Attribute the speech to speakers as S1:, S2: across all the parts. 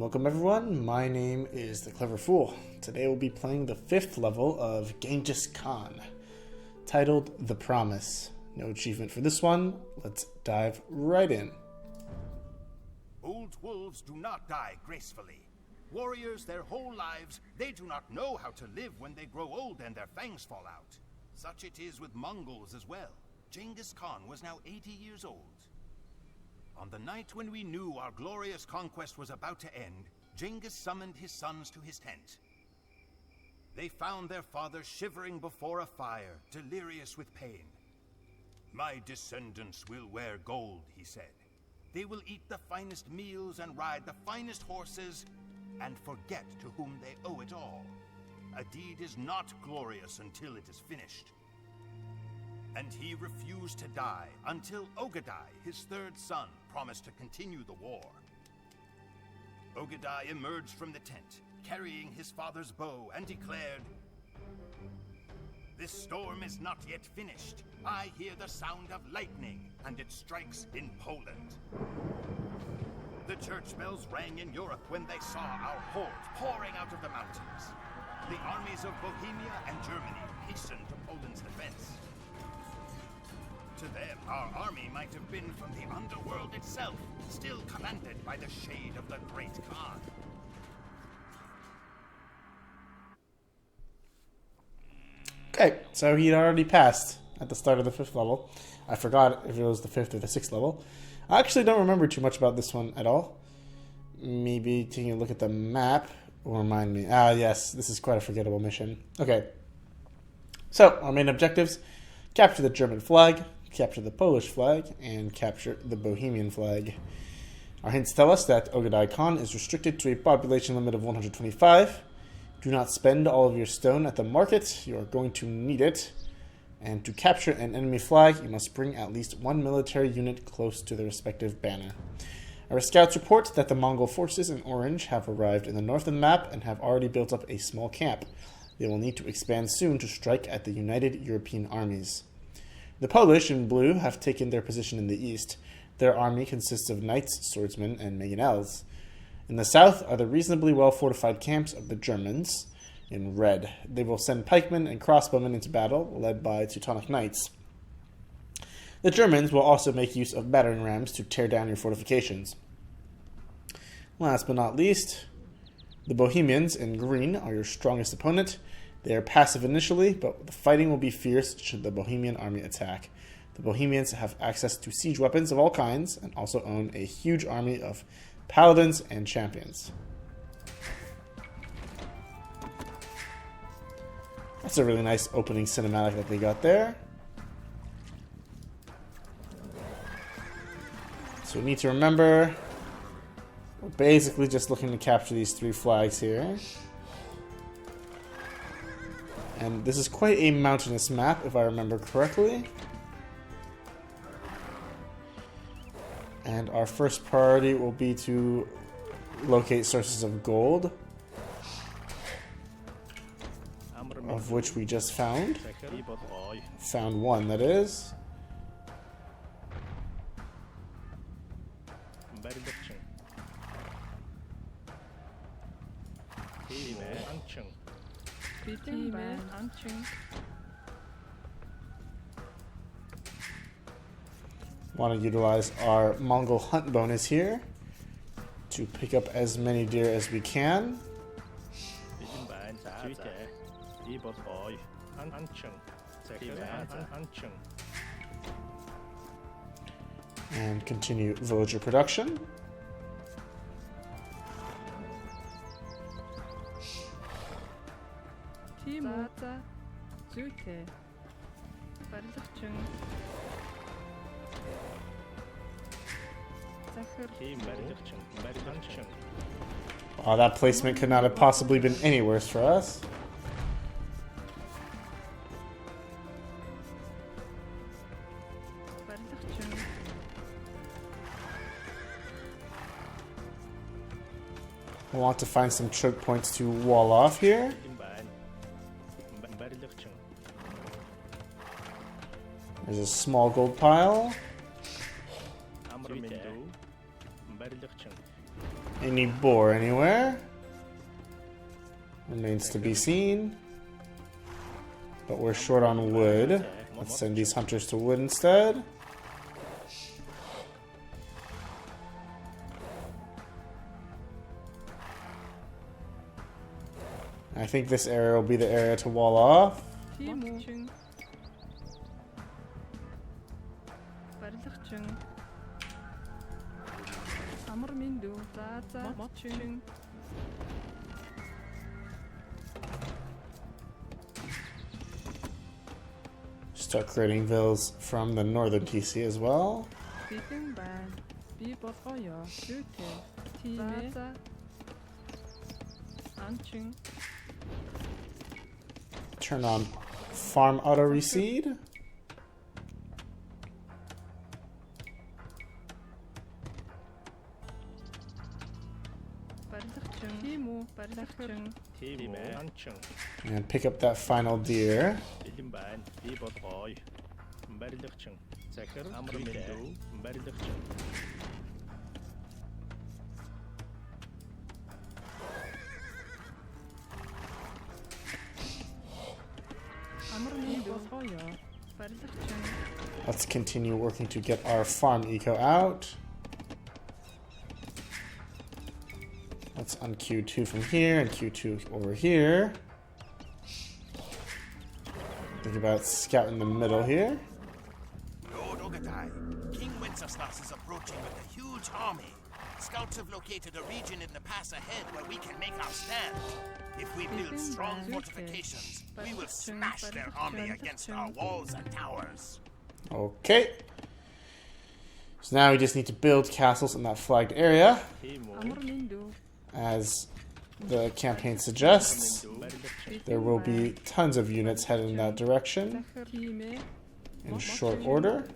S1: welcome everyone. My name is the Clever Fool. Today we'll be playing the 5th level of Genghis Khan, titled The Promise. No achievement for this one. Let's dive right in.
S2: Old wolves do not die gracefully. Warriors their whole lives, they do not know how to live when they grow old and their fangs fall out. Such it is with Mongols as well. Genghis Khan was now 80 years old. On the night when we knew our glorious conquest was about to end, Genghis summoned his sons to his tent. They found their father shivering before a fire, delirious with pain. "My descendants will wear gold," he said. "They will eat the finest meals and ride the finest horses, and forget to whom they owe it all. A deed is not glorious until it is finished." And he refused to die until Ogedai, his third son, promised to continue the war. Ogedai emerged from the tent, carrying his father's bow, and declared, "This storm is not yet finished. I hear the sound of lightning, and it strikes in Poland." The church bells rang in Europe when they saw our horde pouring out of the mountains. The armies of Bohemia and Germany hastened to Poland's defense. To them, our army might have been from the underworld itself, still commanded by the shade of the great Khan.
S1: Okay, so he'd already passed at the start of the 5th level. I forgot if it was the 5th or the 6th level. I actually don't remember too much about this one at all. Maybe taking a look at the map will remind me. Ah, yes, this is quite a forgettable mission. Okay, so our main objectives: capture the German flag, capture the Polish flag, and capture the Bohemian flag. Our hints tell us that Ogedai Khan is restricted to a population limit of 125. Do not spend all of your stone at the market. You are going to need it. And to capture an enemy flag, you must bring at least one military unit close to the respective banner. Our scouts report that the Mongol forces in orange have arrived in the north of the map and have already built up a small camp. They will need to expand soon to strike at the united European armies. The Polish in blue have taken their position in the east. Their army consists of knights, swordsmen, and mangonels. In the south are the reasonably well-fortified camps of the Germans. In red, they will send pikemen and crossbowmen into battle, led by Teutonic knights. The Germans will also make use of battering rams to tear down your fortifications. Last but not least, the Bohemians in green are your strongest opponent. They are passive initially, but the fighting will be fierce should the Bohemian army attack. The Bohemians have access to siege weapons of all kinds and also own a huge army of paladins and champions. That's a really nice opening cinematic that they got there. So we need to remember, we're basically just looking to capture these 3 flags here. And this is quite a mountainous map, if I remember correctly. And our first priority will be to locate sources of gold, of which we just found. Found one, that is. Want to utilize our Mongol hunt bonus here to pick up as many deer as we can. And continue villager production. Oh, that placement could not have possibly been any worse for us. I want to find some choke points to wall off here. There's a small gold pile. Any boar anywhere? Remains to be seen. But we're short on wood. Let's send these hunters to wood instead. I think this area will be the area to wall off. Start creating villas from the northern TC as well. Turn on farm auto reseed. And pick up that final deer. Let's continue working to get our farm eco out. Let's unqueue 2 from here and Q2 over here. Think about scout in the middle here.
S2: Lord Ogadai, King Wenceslas is approaching with a huge army. Scouts have located a region in the pass ahead where we can make our stand. If we build strong fortifications, we will smash their army against our walls and towers.
S1: Okay. So now we just need to build castles in that flagged area. As the campaign suggests, there will be tons of units headed in that direction in short order.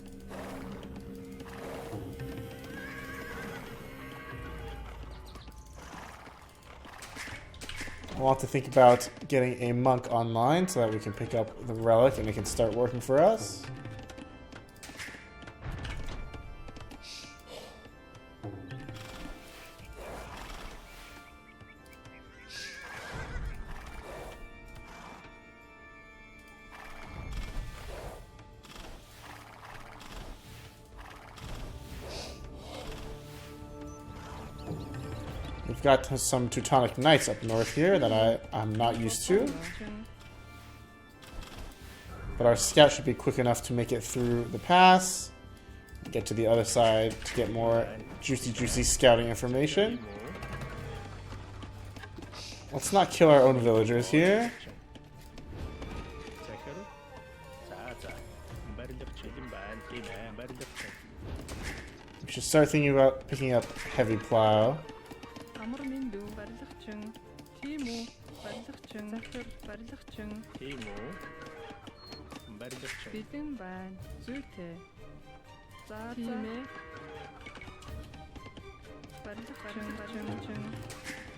S1: I want to think about getting a monk online so that we can pick up the relic and it can start working for us. We've got some Teutonic Knights up north here that I'm not used to. But our scout should be quick enough to make it through the pass. Get to the other side to get more juicy scouting information. Let's not kill our own villagers here. We should start thinking about picking up heavy plow.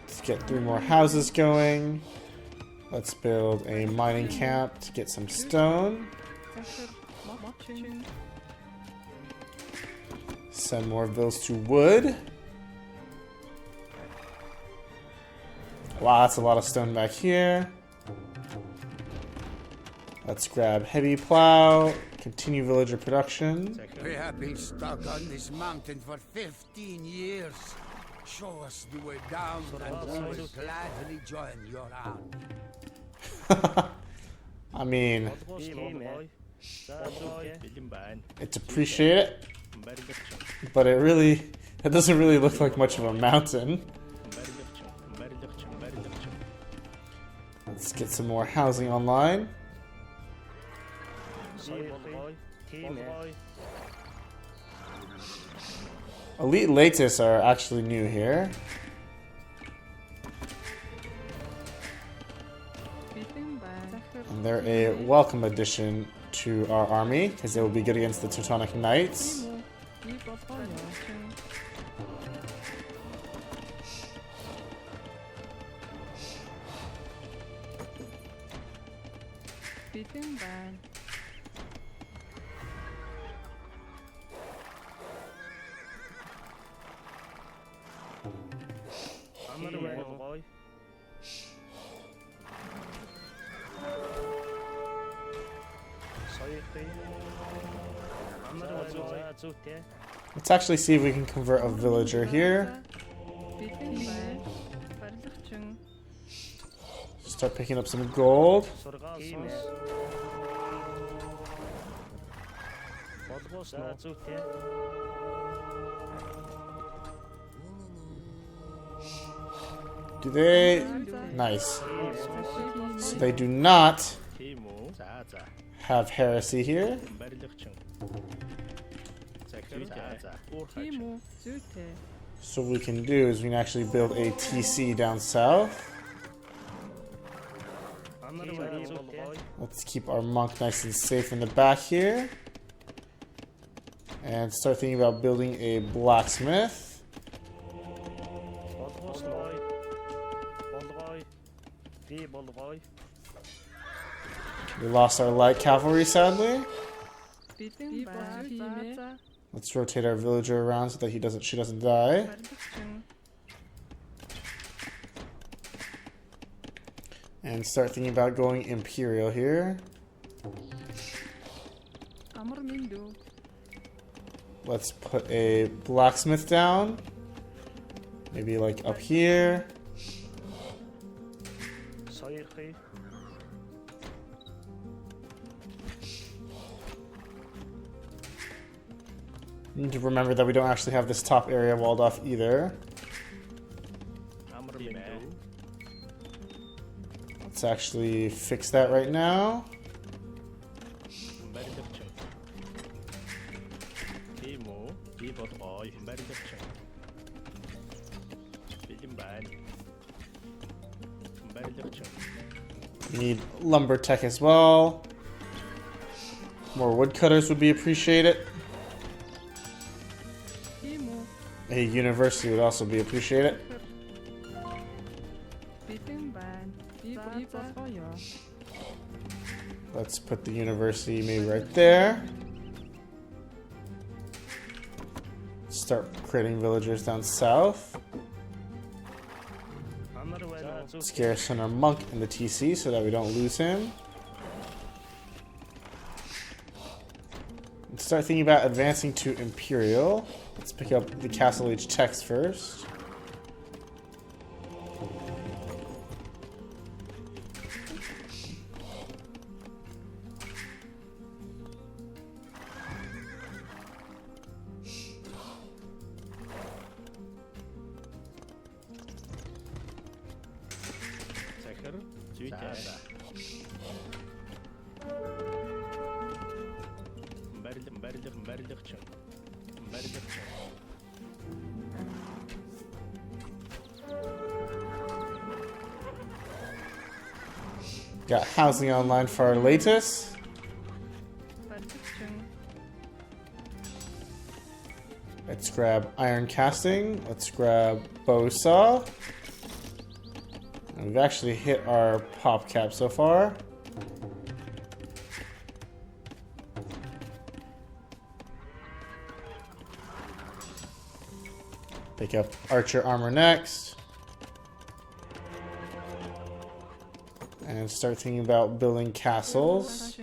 S1: Let's get 3 more houses going. Let's build a mining camp to get some stone. Send more villas to wood. Wow, that's a lot of stone back here. Let's grab heavy plow, continue villager production.
S3: We have been stuck on this mountain for 15 years. Show us the way down and we will gladly join your army.
S1: I mean, it's appreciate it, but it doesn't really look like much of a mountain. Let's get some more housing online. Elite Latus are actually new here. And they're a welcome addition to our army because they will be good against the Teutonic Knights. Let's actually see if we can convert a villager here. Start picking up some gold. Do they? Nice. So they do not have heresy here. So what we can do is we can actually build a TC down south. Let's keep our monk nice and safe in the back here. And start thinking about building a blacksmith. We lost our light cavalry, sadly. Let's rotate our villager around so that she doesn't die. And start thinking about going imperial here. Let's put a blacksmith down. Maybe like up here. Need to remember that we don't actually have this top area walled off either. Let's actually fix that right now. We need lumber tech as well. More woodcutters would be appreciated. A university would also be appreciated. Let's put the university maybe right there. Start creating villagers down south. Let's garrison our monk in the TC so that we don't lose him. Let's start thinking about advancing to Imperial. Let's pick up the Castle Age text first. Got housing online for our latest. Let's grab iron casting. Let's grab bow saw. And we've actually hit our pop cap so far. Pick up archer armor next. And start thinking about building castles.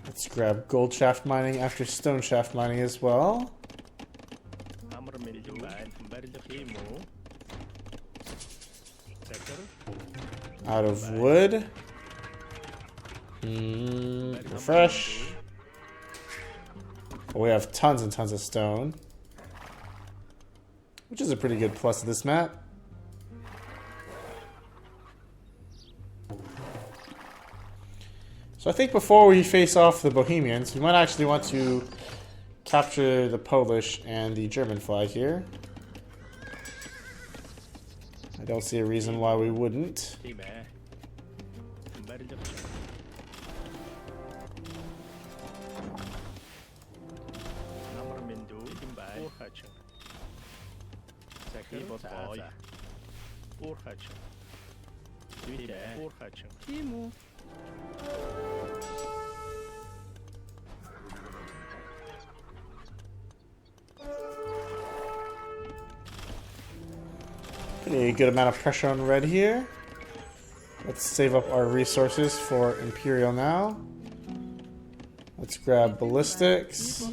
S1: Let's grab gold shaft mining after stone shaft mining as well. Out of wood. Refresh. We have tons and tons of stone, which is a pretty good plus of this map. So I think before we face off the Bohemians, we might actually want to capture the Polish and the German flag here. I don't see a reason why we wouldn't. A good amount of pressure on red here. Let's save up our resources for Imperial now. Let's grab ballistics.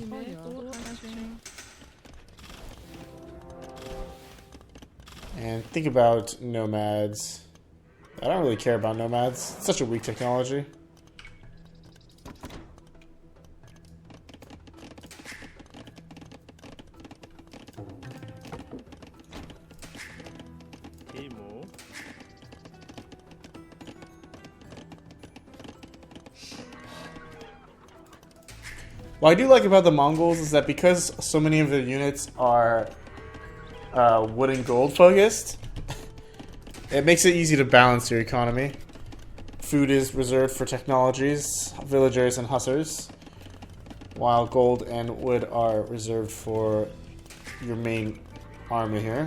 S1: And think about nomads. I don't really care about nomads. It's such a weak technology. What I do like about the Mongols is that because so many of their units are wood and gold focused, it makes it easy to balance your economy. Food is reserved for technologies, villagers, and hussars, while gold and wood are reserved for your main army here.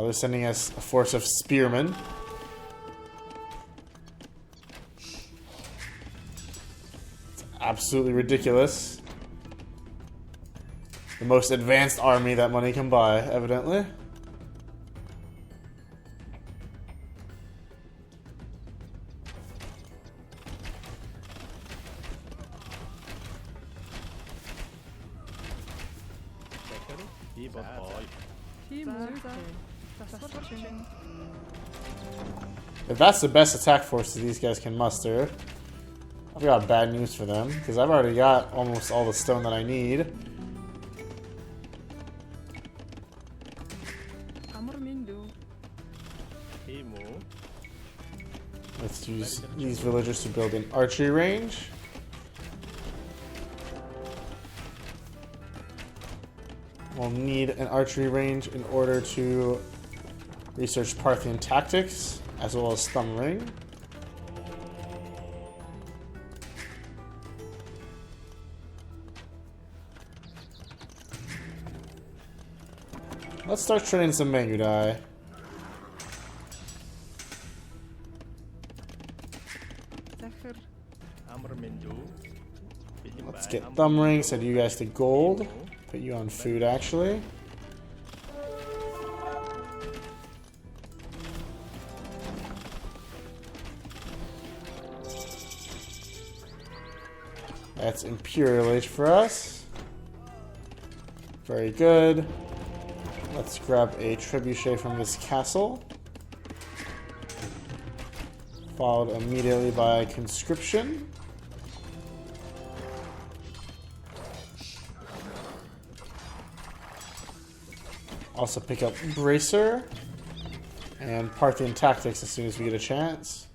S1: They're sending us a force of spearmen. It's absolutely ridiculous. The most advanced army that money can buy, evidently. If that's the best attack force that these guys can muster, I've got bad news for them, because I've already got almost all the stone that I need. Let's use these villagers to build an archery range. We'll need an archery range in order to research Parthian tactics, as well as thumb ring. Let's start training some Mangudai. Let's get thumb ring, send you guys to gold. Put you on food, actually. That's Imperial Age for us. Very good. Let's grab a trebuchet from this castle. Followed immediately by conscription. Also pick up Bracer and Parthian Tactics as soon as we get a chance.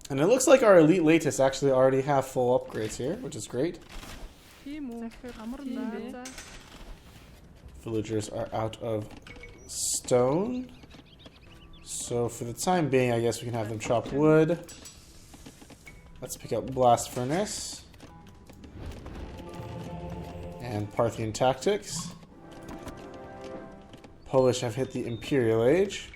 S1: And it looks like our elite latest actually already have full upgrades here, which is great. Villagers are out of stone. So for the time being, I guess we can have them chop wood. Let's pick up Blast Furnace. And Parthian Tactics. Polish have hit the Imperial Age.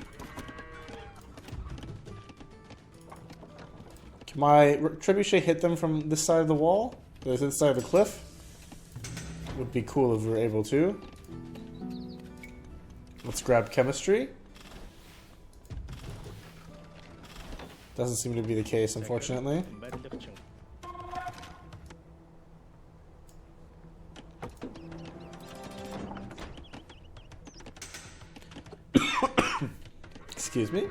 S1: Can my trebuchet hit them from this side of the wall? This side of the cliff? Would be cool if we were able to. Let's grab Chemistry. Doesn't seem to be the case, unfortunately. Excuse me.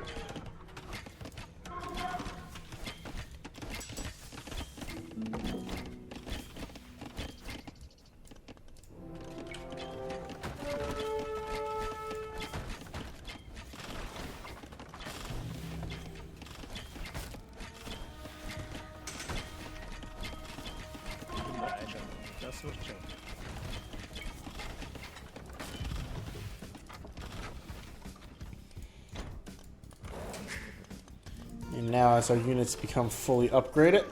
S1: And now as our units become fully upgraded,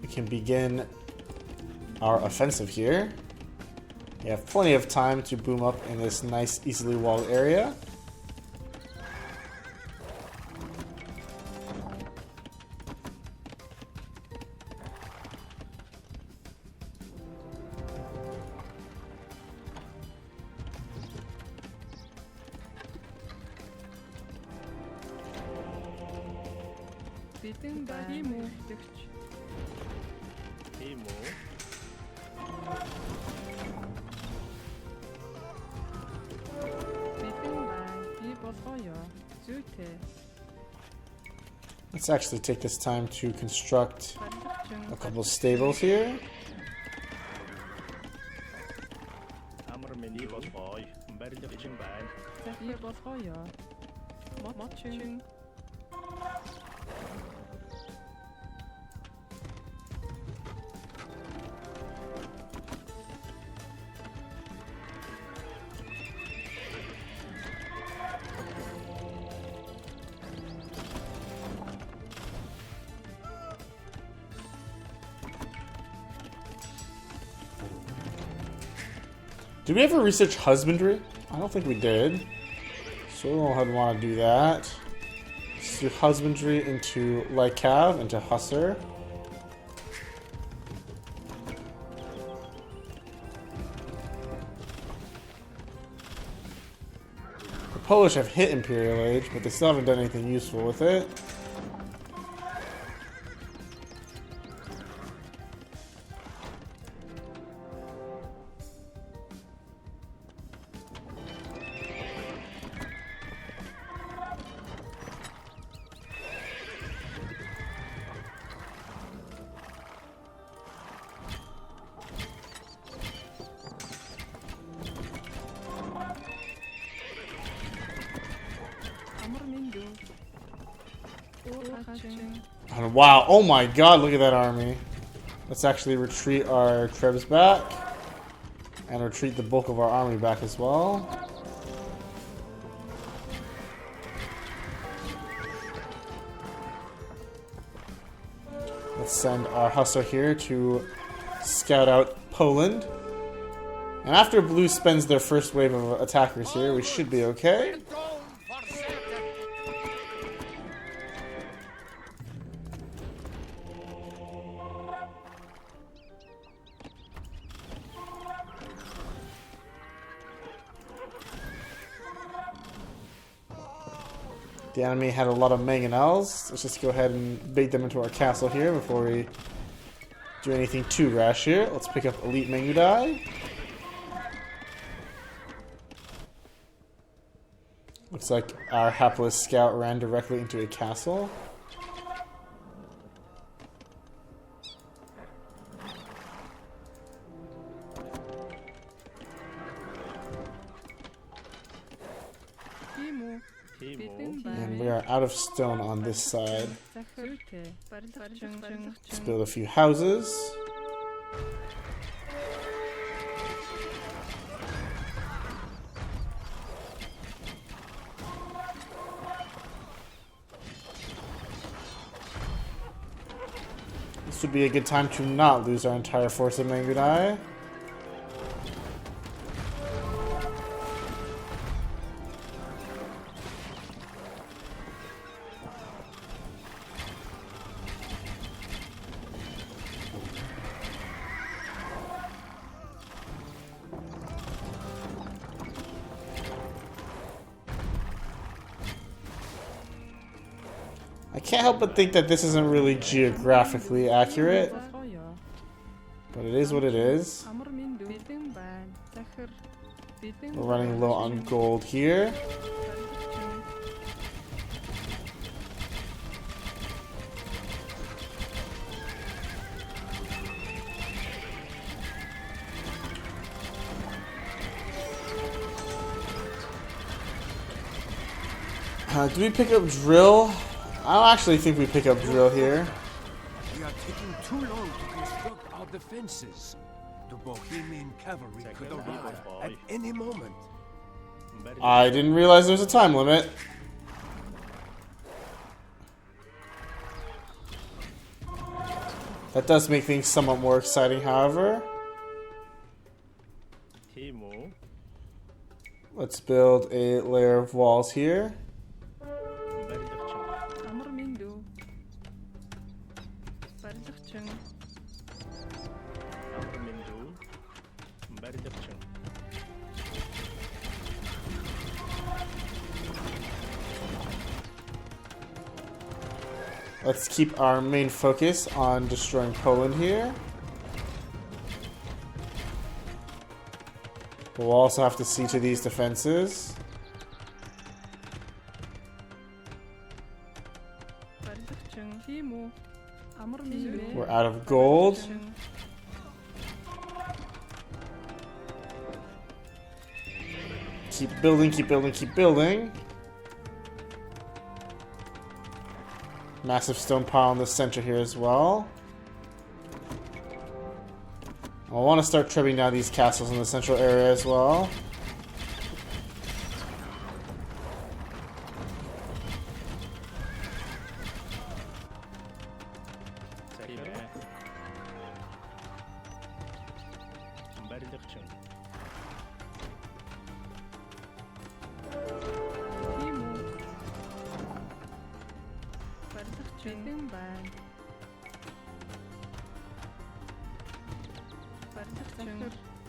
S1: we can begin our offensive here. We have plenty of time to boom up in this nice, easily walled area. Let's actually take this time to construct a couple stables here. Did we ever research husbandry? I don't think we did. So we'll want to do that. Let's do husbandry into Lycav, into Hussar. The Polish have hit Imperial Age, but they still haven't done anything useful with it. And wow, oh my god, look at that army. Let's actually retreat our Trebs back. And retreat the bulk of our army back as well. Let's send our Hussar here to scout out Poland. And after Blue spends their first wave of attackers here, we should be okay. The enemy had a lot of mangonels. Let's just go ahead and bait them into our castle here before we do anything too rash here. Let's pick up Elite Mangudai. Looks like our hapless scout ran directly into a castle. And we are out of stone on this side. Let's build a few houses. This would be a good time to not lose our entire force of Mangudai. I can't help but think that this isn't really geographically accurate, but it is what it is. We're running low on gold here. Do we pick up drill? I don't actually think we pick up drill here.
S3: We are taking too long to construct our defenses. The Bohemian cavalry could arrive at any moment.
S1: I didn't realize there was a time limit. That does make things somewhat more exciting, however. Let's build a layer of walls here. Let's keep our main focus on destroying Poland here. We'll also have to see to these defenses. We're out of gold. Keep building, keep building, keep building. Massive stone pile in the center here as well. I want to start trimming down these castles in the central area as well.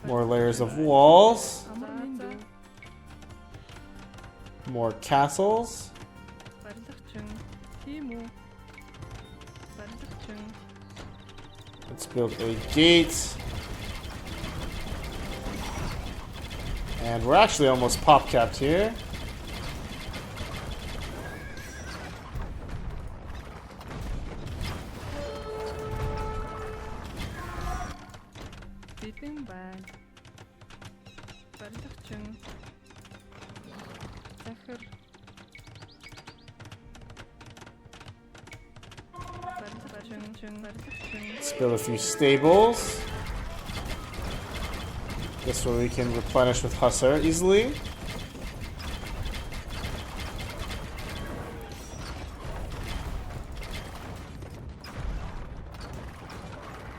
S1: More layers of walls. More castles. Let's build a gate. And we're actually almost pop capped here. Let's build a few stables. This way we can replenish with Hussar easily.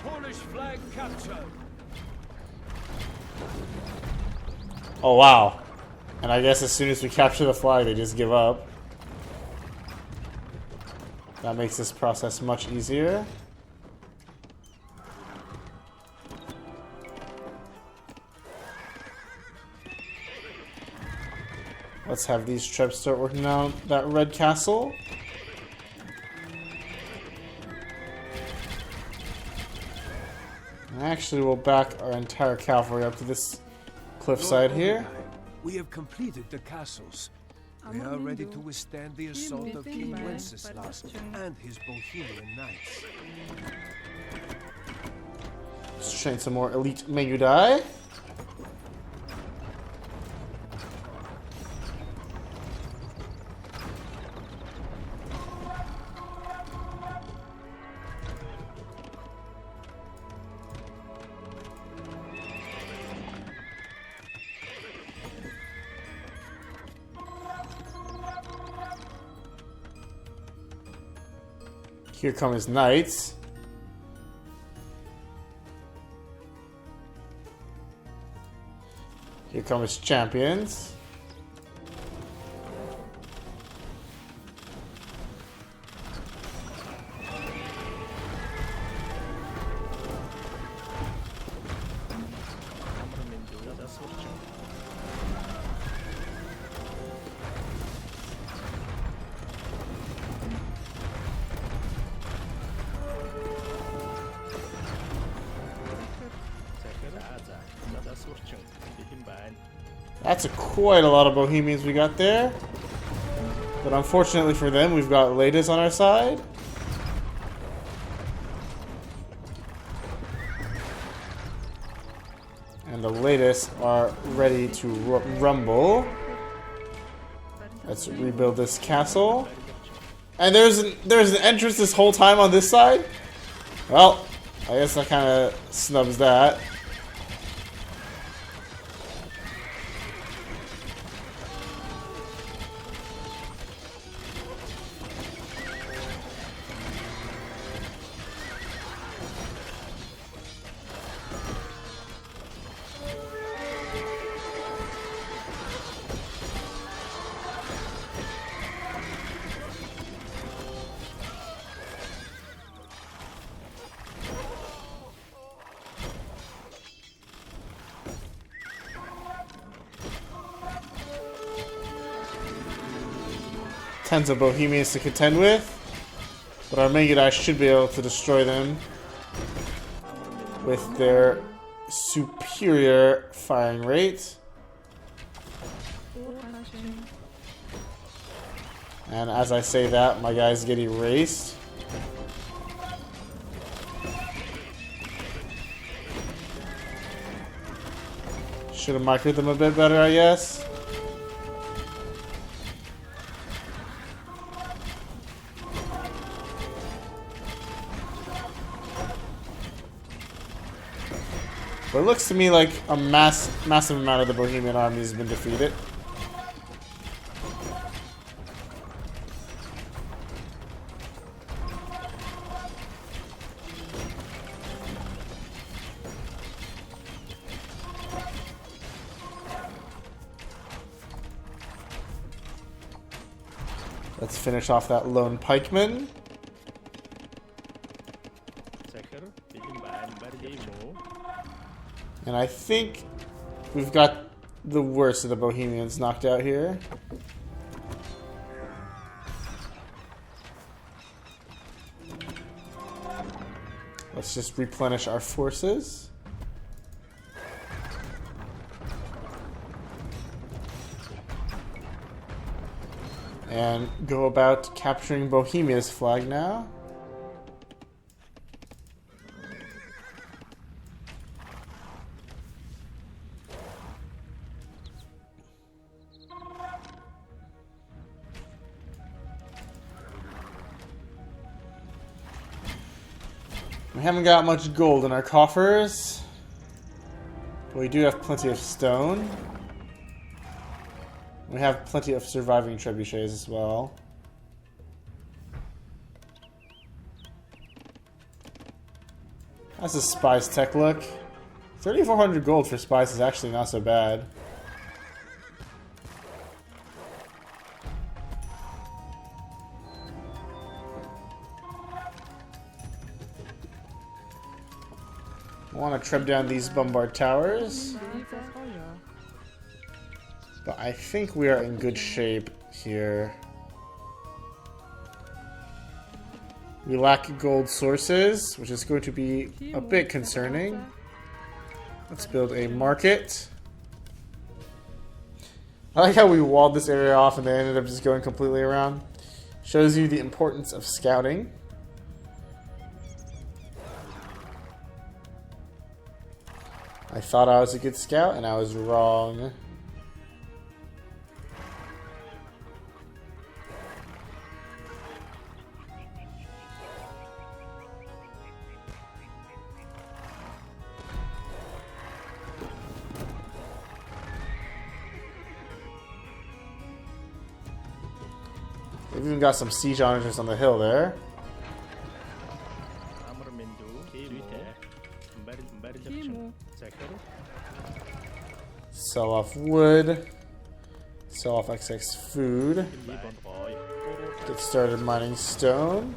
S3: Polish flag captured.
S1: Oh wow. And I guess as soon as we capture the flag, they just give up. That makes this process much easier. Let's have these troops start working on that red castle. And actually, we'll back our entire cavalry up to this cliffside here.
S4: We have completed the castles. We are ready to withstand the assault of King Wenceslas and his Bohemian knights.
S1: Let's train some more elite Mengudai. Here come his knights. Here come his champions. That's quite a lot of Bohemians we got there. But unfortunately for them, we've got Ladies on our side. And the Ladies are ready to rumble. Let's rebuild this castle. And there's an entrance this whole time on this side? Well, I guess that kind of snubs that. tons of Bohemians to contend with, but our Mangudai should be able to destroy them with their superior firing rate. And as I say that, my guys get erased. Should have microed them a bit better, I guess. But it looks to me like a massive amount of the Bohemian army has been defeated. Let's finish off that lone pikeman. And I think we've got the worst of the Bohemians knocked out here. Let's just replenish our forces. And go about capturing Bohemia's flag now. We haven't got much gold in our coffers, but we do have plenty of stone. We have plenty of surviving trebuchets as well. How's the spice tech look? 3,400 gold for spice is actually not so bad. I want to trip down these bombard towers. But I think we are in good shape here. We lack gold sources, which is going to be a bit concerning. Let's build a market. I like how we walled this area off and they ended up just going completely around. Shows you the importance of scouting. I thought I was a good scout and I was wrong. We've even got some siege onagers on the hill there. Sell off wood. Sell off XX food. Get started mining stone.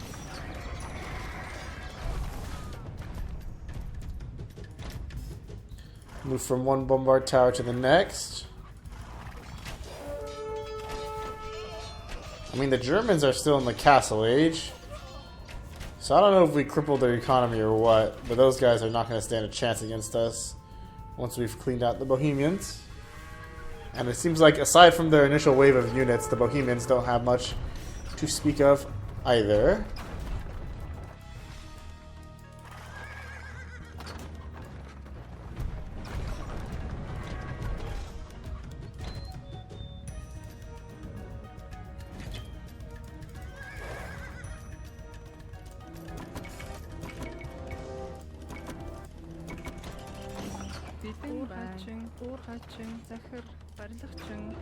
S1: Move from one bombard tower to the next. I mean, the Germans are still in the castle age. So I don't know if we crippled their economy or what, but those guys are not going to stand a chance against us once we've cleaned out the Bohemians. And it seems like aside from their initial wave of units, the Bohemians don't have much to speak of either.
S5: Уурхайчин, захир, барилгачин.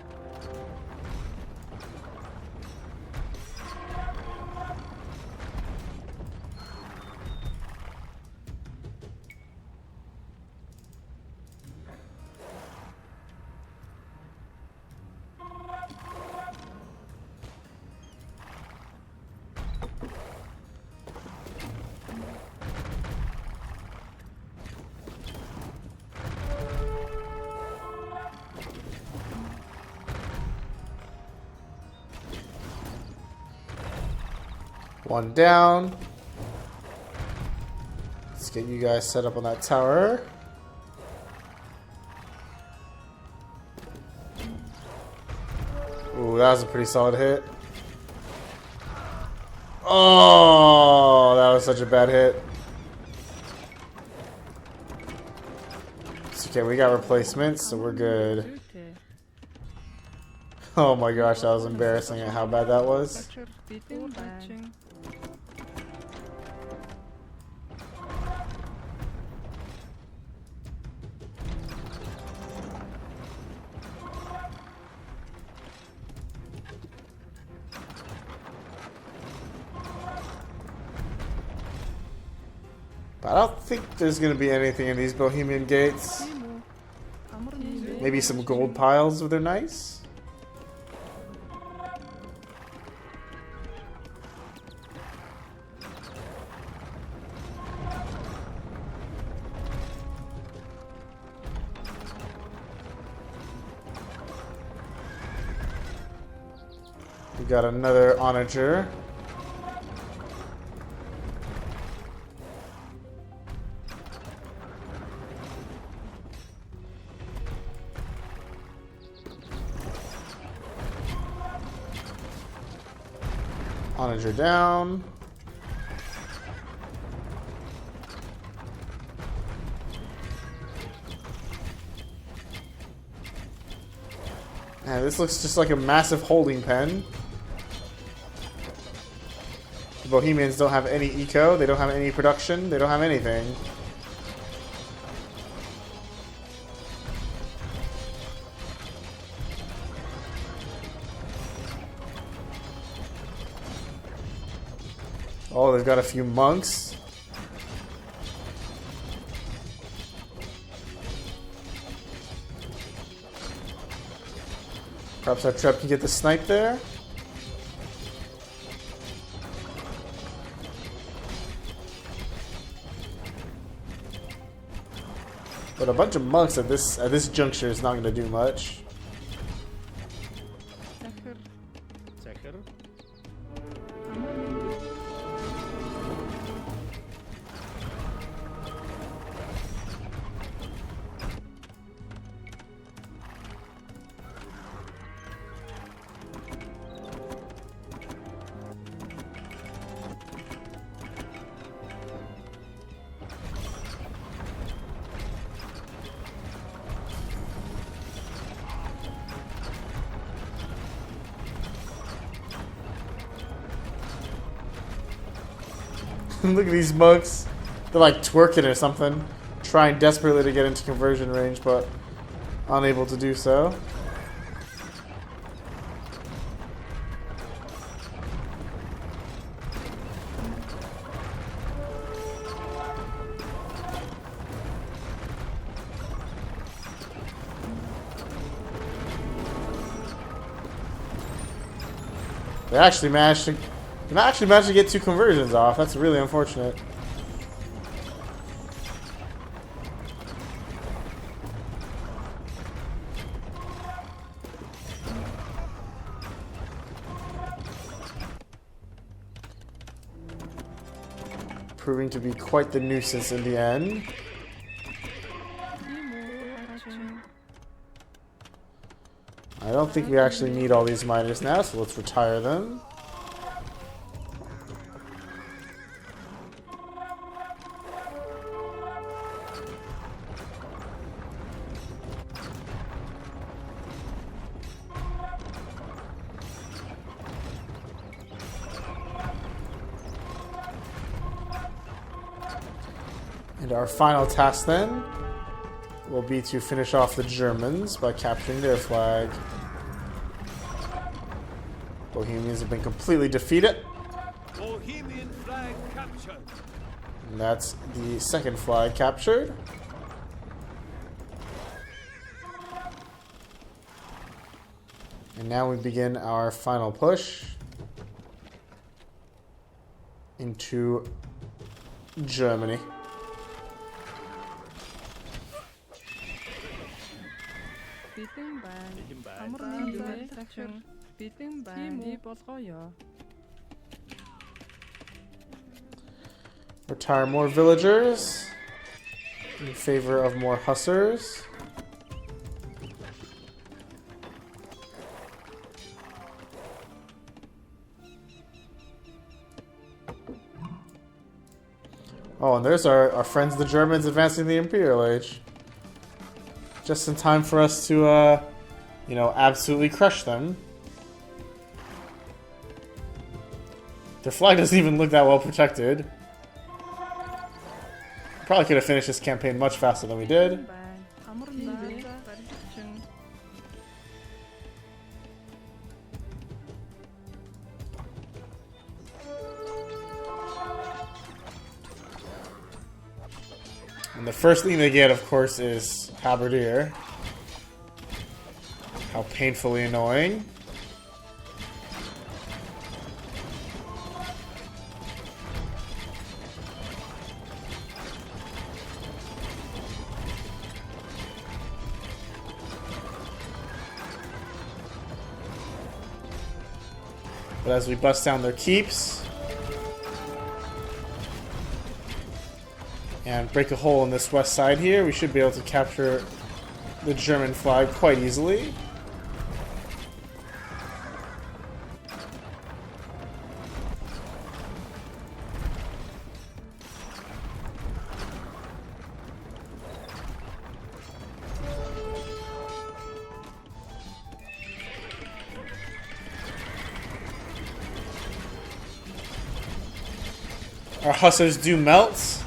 S1: One down. Let's get you guys set up on that tower. Ooh, that was a pretty solid hit. Oh, that was such a bad hit. It's okay, we got replacements, so we're good. Oh my gosh, that was embarrassing at how bad that was. I don't think there's going to be anything in these Bohemian gates. Maybe some gold piles if they're nice. We got another onager. Onager down. Man, this looks just like a massive holding pen. The Bohemians don't have any eco, they don't have any production, they don't have anything. Oh, they've got a few monks. Perhaps our trap can get the snipe there. But a bunch of monks at this juncture is not going to do much. Look at these monks. They're like twerking or something. Trying desperately to get into conversion range, but unable to do so. They actually managed to get 2 conversions off. That's really unfortunate. Proving to be quite the nuisance in the end. I don't think we actually need all these miners now, so let's retire them. And our final task then will be to finish off the Germans by capturing their flag. Bohemians have been completely defeated.
S4: Bohemian flag captured.
S1: And that's the second flag captured. And now we begin our final push into Germany. Retire more villagers in favor of more hussars. Oh, and there's our friends the Germans advancing the Imperial Age. Just in time for us to, you know, absolutely crush them. Their flag doesn't even look that well protected. Probably could have finished this campaign much faster than we did. And the first thing they get, of course, is Halberdier. How painfully annoying. But as we bust down their keeps and break a hole in this west side here, we should be able to capture the German flag quite easily. Our hussars do melt.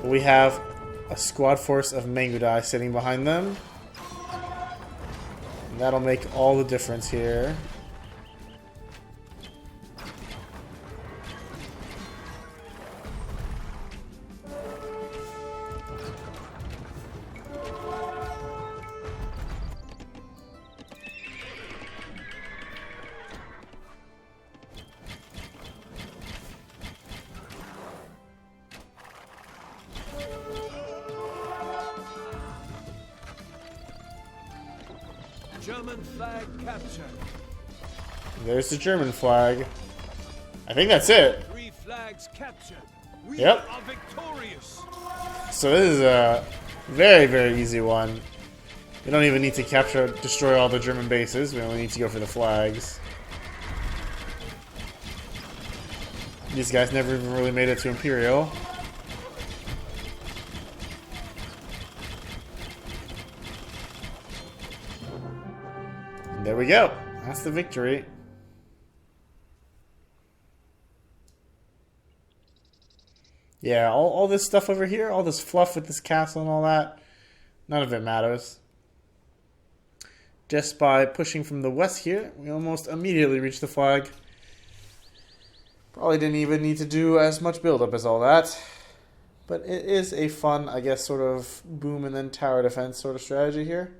S1: We have a squad force of Mangudai sitting behind them. And that'll make all the difference here.
S4: German flag captured.
S1: There's the German flag. I think that's it.
S4: 3 flags captured. We
S1: Yep.
S4: are victorious.
S1: So this is a very, very easy one. We don't even need to destroy all the German bases. We only need to go for the flags. These guys never even really made it to Imperial. And there we go. That's the victory. Yeah, all this stuff over here, all this fluff with this castle and all that, none of it matters. Just by pushing from the west here, we almost immediately reach the flag. Probably didn't even need to do as much build-up as all that. But it is a fun, I guess, sort of boom and then tower defense sort of strategy here.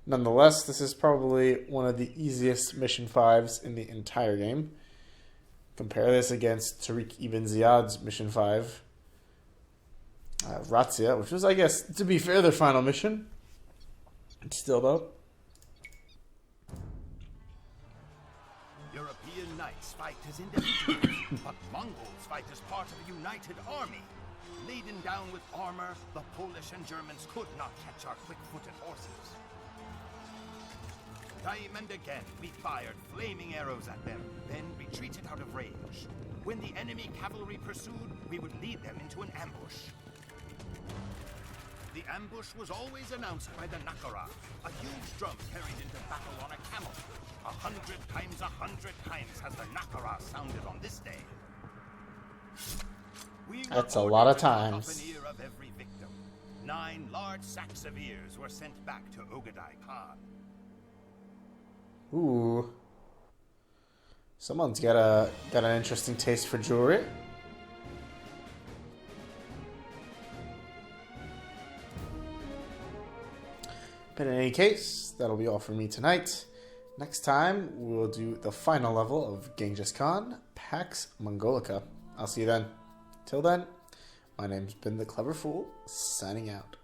S1: Nonetheless, this is probably one of the easiest mission 5s in the entire game. Compare this against Tariq ibn Ziyad's mission 5. Razzia, which was, I guess, to be fair, their final mission. Still, though.
S2: European knights fight as individuals, but Mongols fight as part of a united army. Laden down with armor, the Polish and Germans could not catch our quick-footed horses. Time and again, we fired flaming arrows at them, then retreated out of range. When the enemy cavalry pursued, we would lead them into an ambush. The ambush was always announced by the Nakara, a huge drum carried into battle on a camel. 100 times 100 times has the Nakara sounded on this day.
S1: That's a lot of times.
S2: Off an ear of every victim. 9 large sacks of ears were sent back to Ogadai Khan.
S1: Ooh. Someone's got an interesting taste for jewelry. But in any case, that'll be all for me tonight. Next time, we'll do the final level of Genghis Khan, Pax Mongolica. I'll see you then. Till then, my name's been The Clever Fool, signing out.